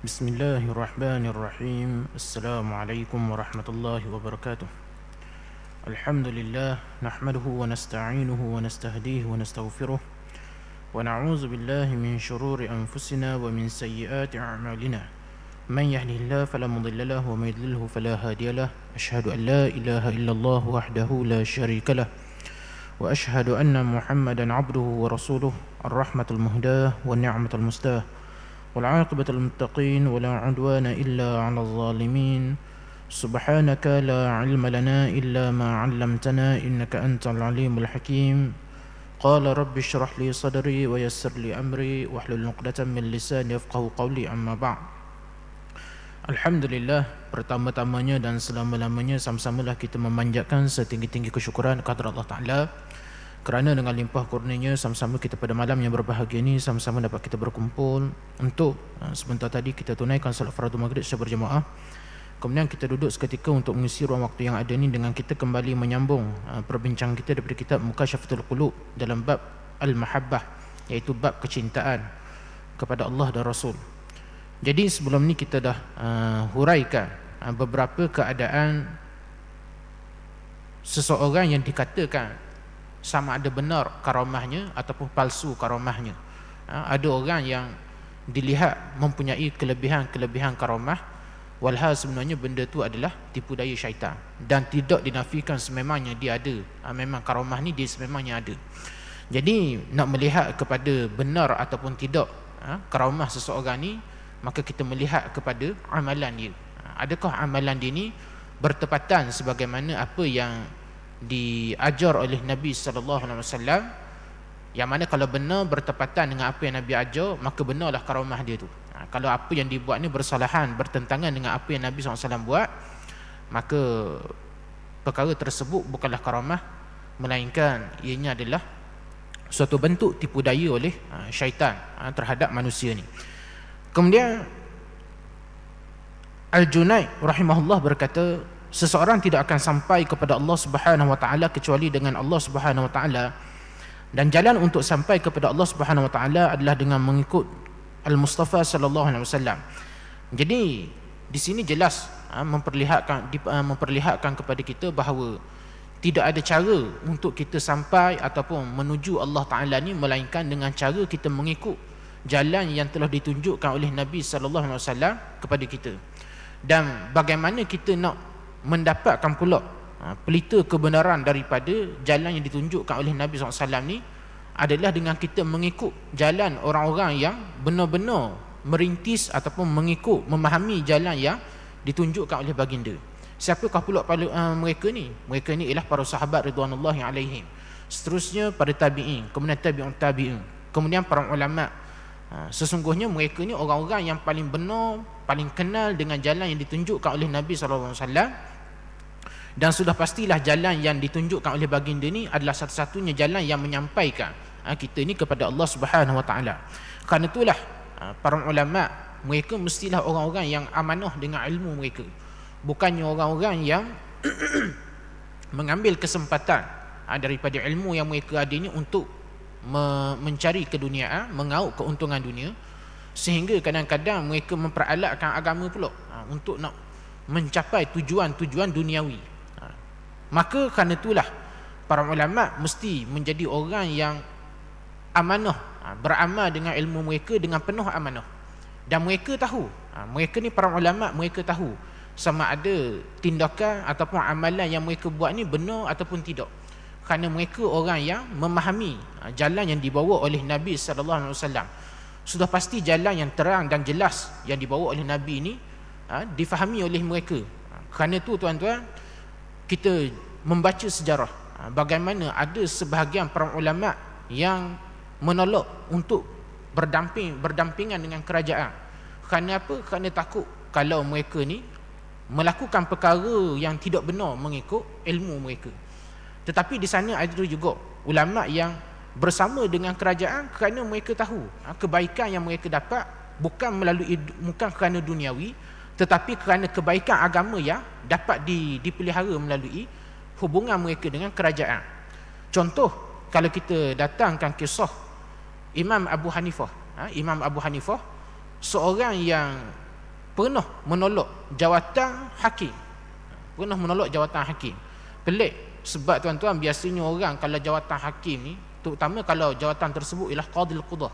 بسم الله الرحمن الرحيم. السلام عليكم ورحمة الله وبركاته. الحمد لله نحمده ونستعينه ونستهديه ونستغفره ونعوذ بالله من شرور أنفسنا ومن سيئات أعمالنا. من يهده الله فلا مضل له ومن يضلله فلا هادي له. أشهد أن لا إله إلا الله وحده لا شريك له وأشهد أن محمدا عبده ورسوله الرحمة المهداة والنعمة المستاه والعاقبة للمتقين ولا عدوان إلا على الظالمين. سبحانك لا علم لنا إلا ما علمتنا إنك أنت العليم الحكيم. قال رب اشرح لي صدري ويسر لي أمري واحلل عقدة من لساني يفقهوا قولي. أما بعد. Alhamdulillah, pertama-tamanya dan selama-lamanya sama-samalah kita memanjatkan setinggi-tinggi kesyukuran kepada Allah Ta'ala kerana dengan limpah kurnianya sama-sama kita pada malam yang berbahagia ini sama-sama dapat kita berkumpul untuk sebentar tadi kita tunaikan salat fardu maghrib secara berjemaah. Kemudian kita duduk seketika untuk mengisi ruang waktu yang ada ini dengan kita kembali menyambung perbincangan kita daripada kitab Mukashafatul Qulub dalam bab Al-Mahabbah, iaitu bab kecintaan kepada Allah dan Rasul. Jadi sebelum ni kita dah huraikan beberapa keadaan seseorang yang dikatakan sama ada benar karamahnya ataupun palsu karamahnya. Ada orang yang dilihat mempunyai kelebihan karamah, walhal sebenarnya benda tu adalah tipu daya syaitan dan tidak dinafikan sememangnya dia ada. Memang karamah ni dia sememangnya ada. Jadi nak melihat kepada benar ataupun tidak karamah seseorang ni, maka kita melihat kepada amalan dia. Adakah amalan dia ni bertepatan sebagaimana apa yang diajar oleh Nabi SAW, yang mana kalau benar bertepatan dengan apa yang Nabi ajar, maka benarlah karamah dia tu. Kalau apa yang dibuat ni bersalahan, bertentangan dengan apa yang Nabi SAW buat, maka perkara tersebut bukanlah karamah, melainkan ianya adalah suatu bentuk tipu daya oleh syaitan terhadap manusia ni. Kemudian Al-Junaid rahimahullah berkata, seseorang tidak akan sampai kepada Allah Subhanahu wa taala kecuali dengan Allah Subhanahu wa taala, dan jalan untuk sampai kepada Allah Subhanahu wa taala adalah dengan mengikut Al-Mustafa sallallahu alaihi wasallam. Jadi di sini jelas memperlihatkan kepada kita bahawa tidak ada cara untuk kita sampai ataupun menuju Allah Taala ni melainkan dengan cara kita mengikut jalan yang telah ditunjukkan oleh Nabi sallallahu alaihi wasallam kepada kita. Dan bagaimana kita nak mendapatkan pula pelita kebenaran daripada jalan yang ditunjukkan oleh Nabi SAW ni adalah dengan kita mengikut jalan orang-orang yang benar-benar merintis ataupun mengikut, memahami jalan yang ditunjukkan oleh baginda. Siapakah pula mereka ni? Mereka ni ialah para sahabat ridwanullahi alaihim, seterusnya para tabi'in, kemudian tabi'un tabi'in, kemudian para ulama. Sesungguhnya mereka ni orang-orang yang paling benar, paling kenal dengan jalan yang ditunjukkan oleh Nabi SAW, dan sudah pastilah jalan yang ditunjukkan oleh baginda ni adalah satu-satunya jalan yang menyampaikan kita ni kepada Allah Subhanahu wa taala. Kerana itulah para ulama, mereka mestilah orang-orang yang amanah dengan ilmu mereka, bukannya orang-orang yang mengambil kesempatan daripada ilmu yang mereka ada ni untuk mencari keduniaan, mengauk keuntungan dunia, sehingga kadang-kadang mereka memperalatkan agama pula untuk nak mencapai tujuan-tujuan duniawi. Maka kerana itulah para ulama mesti menjadi orang yang amanah, beramal dengan ilmu mereka dengan penuh amanah. Dan mereka tahu, mereka ni para ulama, mereka tahu sama ada tindakan ataupun amalan yang mereka buat ni benar ataupun tidak. Kerana mereka orang yang memahami jalan yang dibawa oleh Nabi SAW. Sudah pasti jalan yang terang dan jelas yang dibawa oleh Nabi ini difahami oleh mereka. Kerana itu tuan-tuan, kita membaca sejarah bagaimana ada sebahagian para ulama yang menolak untuk berdampingan dengan kerajaan. Kerana apa? Kerana takut kalau mereka ni melakukan perkara yang tidak benar mengikut ilmu mereka. Tetapi di sana ada juga ulama yang bersama dengan kerajaan kerana mereka tahu kebaikan yang mereka dapat bukan kerana duniawi, tetapi kerana kebaikan agama yang dapat dipelihara melalui hubungan mereka dengan kerajaan. Contoh, kalau kita datangkan kisah Imam Abu Hanifah. Imam Abu Hanifah seorang yang pernah menolak jawatan hakim. Pernah menolak jawatan hakim. Pelik, sebab tuan-tuan biasanya orang kalau jawatan hakim ni, terutama kalau jawatan tersebut ialah qadil qudah.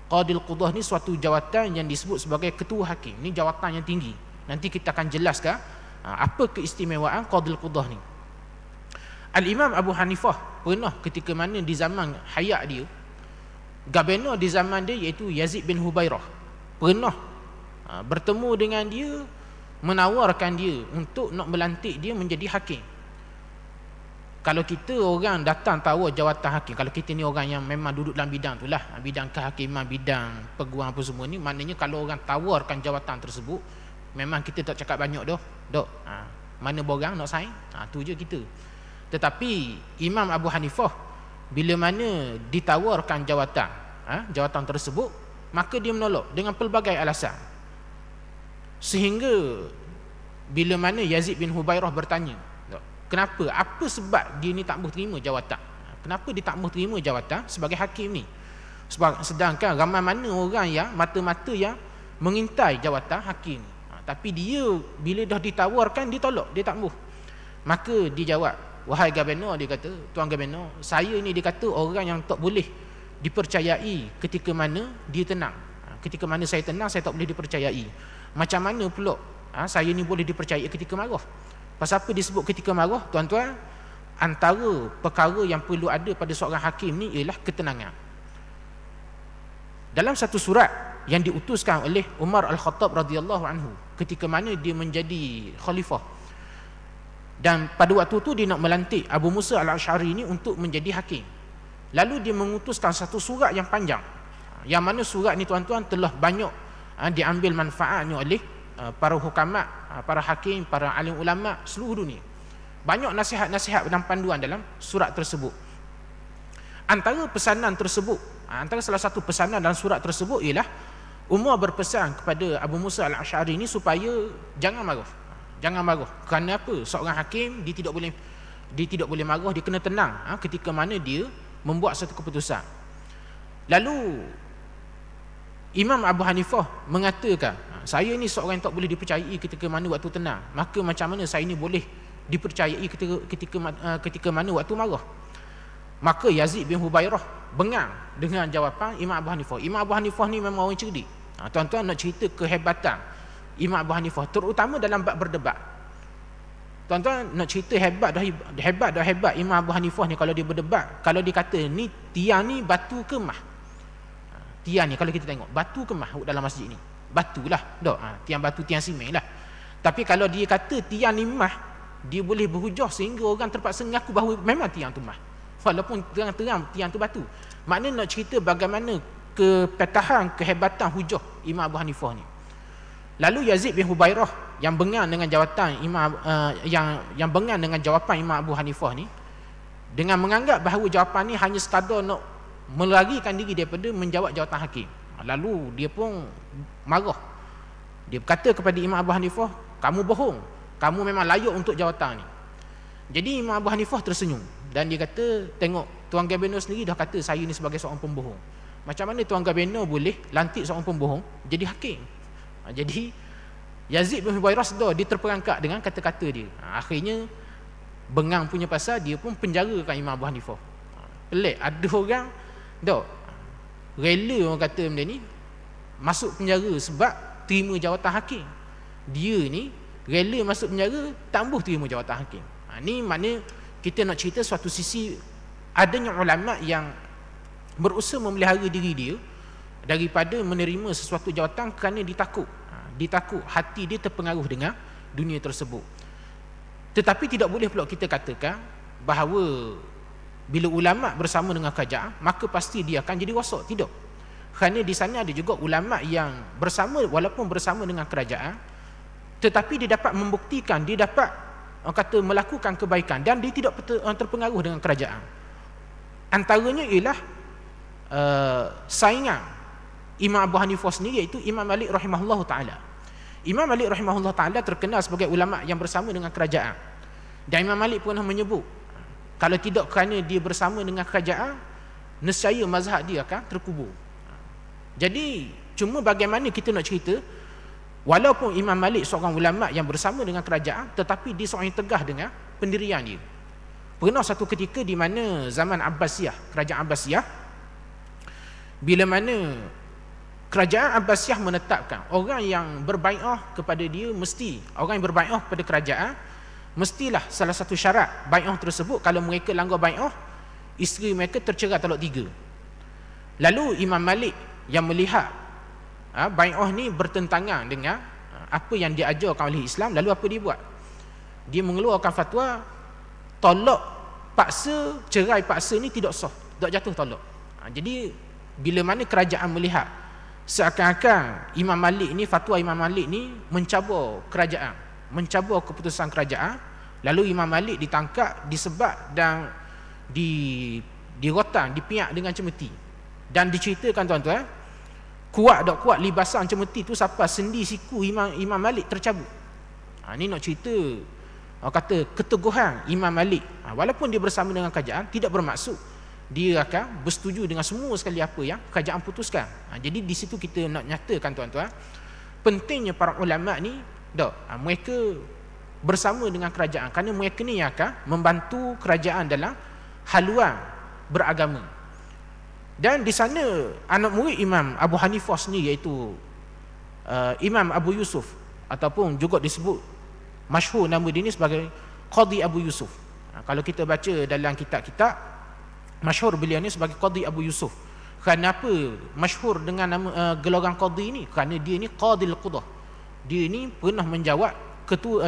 Qadil qudah ni suatu jawatan yang disebut sebagai ketua hakim. Ni jawatan yang tinggi. Nanti kita akan jelaskan apa keistimewaan qadil qudah ni. Al-Imam Abu Hanifah pernah ketika mana di zaman hayat dia, Gubernur di zaman dia iaitu Yazid bin Hubairah pernah bertemu dengan dia, menawarkan dia untuk nak melantik dia menjadi hakim. Kalau kita orang datang tawar jawatan hakim, kalau kita ni orang yang memang duduk dalam bidang tu lah, bidang kehakiman, bidang peguam apa semua ni, maknanya kalau orang tawarkan jawatan tersebut, memang kita tak cakap banyak dah. Mana borang nak sign, tu je kita. Tetapi Imam Abu Hanifah bila mana ditawarkan jawatan tersebut, maka dia menolak dengan pelbagai alasan. Sehingga bila mana Yazid bin Hubairah bertanya, kenapa? Apa sebab dia ni tak mahu terima jawatan? Kenapa dia tak mahu terima jawatan sebagai hakim ni? Sedangkan ramai mana orang yang mata-mata yang mengintai jawatan hakim ni. Tapi dia bila dah ditawarkan, dia tolak, dia tak mahu. Maka dia jawab, wahai Gubernur, dia kata, Tuan Gubernur, saya ni dia kata orang yang tak boleh dipercayai ketika mana dia tenang. Ketika mana saya tenang, saya tak boleh dipercayai. Macam mana pula saya ni boleh dipercayai ketika marah? Pasal apa disebut ketika marah? Tuan-tuan, antara perkara yang perlu ada pada seorang hakim ni ialah ketenangan. Dalam satu surat yang diutuskan oleh Umar Al-Khattab radhiyallahu anhu ketika mana dia menjadi khalifah, dan pada waktu tu dia nak melantik Abu Musa Al-Asy'ari ni untuk menjadi hakim. Lalu dia mengutuskan satu surat yang panjang, yang mana surat ni tuan-tuan telah banyak diambil manfaatnya oleh para hukamat, para hakim, para alim ulama seluruh dunia. Banyak nasihat-nasihat dan panduan dalam surat tersebut. Antara pesanan tersebut, antara salah satu pesanan dalam surat tersebut ialah Umar berpesan kepada Abu Musa Al-Asy'ari ni supaya jangan marah. Jangan marah. Kerana apa? Seorang hakim dia tidak boleh marah, dia kena tenang ketika mana dia membuat satu keputusan. Lalu Imam Abu Hanifah mengatakan, saya ni seorang yang tak boleh dipercayai ketika mana waktu tenang. Maka macam mana saya ni boleh dipercayai ketika mana waktu marah? Maka Yazid bin Hubairah bengang dengan jawapan Imam Abu Hanifah. Imam Abu Hanifah ni memang orang cerdik. Tuan-tuan nak cerita kehebatan Imam Abu Hanifah, terutama dalam bab berdebat. Tuan-tuan nak cerita hebat Imam Abu Hanifah ni kalau dia berdebat. Kalau dia kata ni tiang ni batu ke mah, tiang ni kalau kita tengok batu ke mah dalam masjid ni, batu lah tiang batu, tiang simen lah. Tapi kalau dia kata tiang ni mah, dia boleh berhujah sehingga orang terpaksa mengaku bahawa memang tiang tu mah, walaupun terang-terang tiang tu batu. Maknanya nak cerita bagaimana kepetahan, kehebatan hujah Imam Abu Hanifah ni. Lalu Yazid bin Hubairah yang bengang dengan jawatan yang bengang dengan jawapan Imam Abu Hanifah ni, dengan menganggap bahawa jawapan ni hanya sekadar nak melarikan diri daripada menjawab jawatan hakim. Lalu dia pun marah. Dia berkata kepada Imam Abu Hanifah, kamu bohong, kamu memang layak untuk jawatan ni. Jadi Imam Abu Hanifah tersenyum dan dia kata, tengok Tuan Gubernur sendiri dah kata saya ni sebagai seorang pembohong. Macam mana Tuan Gubernur boleh lantik seorang pembohong jadi hakim? Jadi Yazid bin Hubairah sedar, dia terperangkap dengan kata-kata dia. Akhirnya bengang punya pasal, dia pun penjarakan Imam Abu Hanifah. Pelik, ada orang rela, orang kata benda ni, masuk penjara sebab terima jawatan hakim. Dia ni rela masuk penjara, tak mahu terima jawatan hakim. Ni makna kita nak cerita suatu sisi adanya ulama yang berusaha memelihara diri dia daripada menerima sesuatu jawatan kerana ditakut hati dia terpengaruh dengan dunia tersebut. Tetapi tidak boleh pula kita katakan bahawa bila ulama bersama dengan kerajaan maka pasti dia akan jadi wasak. Tidak. Kerana di sana ada juga ulama yang bersama, walaupun bersama dengan kerajaan, tetapi dia dapat membuktikan, dia dapat melakukan kebaikan dan dia tidak terpengaruh dengan kerajaan. Antaranya ialah saingan Imam Abu Hanifah sendiri, iaitu Imam Malik rahimahullah ta'ala. Imam Malik rahimahullah ta'ala terkenal sebagai ulama yang bersama dengan kerajaan. Dan Imam Malik pernah menyebut, kalau tidak kerana dia bersama dengan kerajaan, nescaya mazhab dia akan terkubur. Jadi cuma bagaimana kita nak cerita, Walaupun Imam Malik seorang ulama yang bersama dengan kerajaan, tetapi dia seorang yang tegah dengan pendirian dia. Pernah satu ketika di mana zaman Abbasiyah, kerajaan Abbasiyah, bila mana kerajaan Abbasiyah menetapkan orang yang berbai'ah kepada dia mesti, orang yang berbai'ah kepada kerajaan mestilah salah satu syarat bai'ah tersebut, kalau mereka langgar bai'ah, isteri mereka tercerai talak 3. Lalu Imam Malik yang melihat bai'ah ni bertentangan dengan apa yang diajarkan oleh Islam, lalu apa dia buat? Dia mengeluarkan fatwa tolak paksa, cerai paksa ni tidak sah, tak jatuh tolak. Jadi bila mana kerajaan melihat seakan-akan Imam Malik ni, fatwa Imam Malik ni mencabar kerajaan, mencabar keputusan kerajaan, lalu Imam Malik ditangkap, disebat dan dirotan, dipiak dengan cemeti. Dan diceritakan tuan-tuan, kuat tak kuat libasan cemeti tu sampai sendi siku Imam Malik tercabut. Ni nak cerita kata keteguhan Imam Malik. Walaupun dia bersama dengan kerajaan, tidak bermaksud dia akan bersetuju dengan semua sekali apa yang kerajaan putuskan. Jadi di situ kita nak nyatakan tuan-tuan, pentingnya para ulama ni mereka bersama dengan kerajaan, kerana mereka ni yang akan membantu kerajaan dalam haluan beragama. Dan di sana anak murid Imam Abu Hanifah sendiri, iaitu Imam Abu Yusuf, ataupun juga disebut masyhur nama dia ni sebagai Qadhi Abu Yusuf. Kalau kita baca dalam kitab-kitab, masyhur beliau ni sebagai Qadhi Abu Yusuf. Kenapa masyhur dengan nama gelarang Qadhi ni? Kerana dia ni Qadhil Qudah. Dia ni pernah menjawab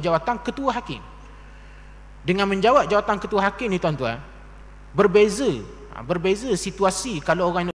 jawatan ketua hakim. Dengan menjawab jawatan ketua hakim ni tuan-tuan, berbeza situasi kalau orang